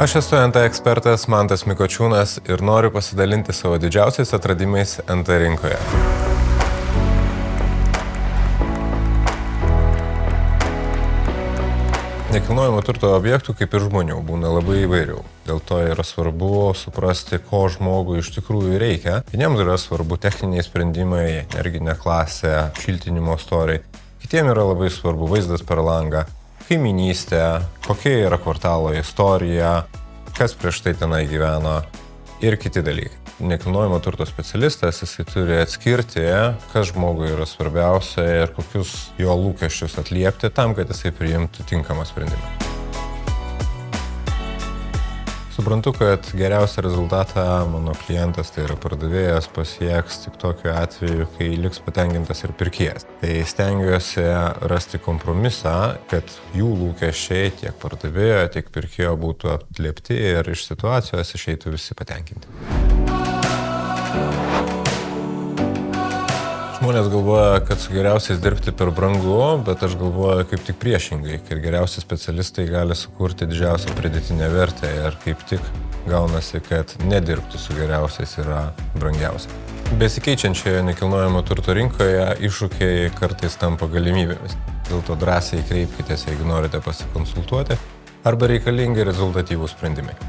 Aš esu NT ekspertas Mantas Mikočiūnas ir noriu pasidalinti savo didžiausiais atradimais NT rinkoje. Nekilnojamo turto objektų, kaip ir žmonių, būna labai įvairių. Dėl to yra svarbu suprasti, ko žmogui iš tikrųjų reikia. Vieniems yra svarbu techniniai sprendimai, energinė klasė, šiltinimo storiai. Kitiems yra labai svarbu vaizdas per langą, kaiminystė, kokia yra kvartalo istorija, kas prieš tai tenai gyveno ir kiti dalykai. Nekilnojamo turto specialistas, jisai turi atskirti, kas žmogui yra svarbiausia ir kokius jo lūkesčius atliepti tam, kad jisai priimtų tinkamą sprendimą. Suprantu, kad geriausią rezultatą mano klientas, tai yra pardavėjas, pasieks tik tokiu atveju, kai liks patenkintas ir pirkėjas. Tai stengiuosi rasti kompromisą, kad jų lūkesčiai tiek pardavėjo, tiek pirkėjo būtų atliepti ir iš situacijos išeitų visi patenkinti. Žmonės galvoja, kad su geriausiais dirbti per brangu, bet aš galvoju kaip tik priešingai, kad geriausi specialistai gali sukurti didžiausią pridėtinę vertę ir kaip tik gaunasi, kad nedirbti su geriausiais yra brangiausia. Besikeičiančioje nekilnojamo turto rinkoje iššūkiai kartais tampa galimybėmis. Dėl to drąsiai kreipkitės, jeigu norite pasikonsultuoti, arba reikalingi rezultatyvūs sprendimai.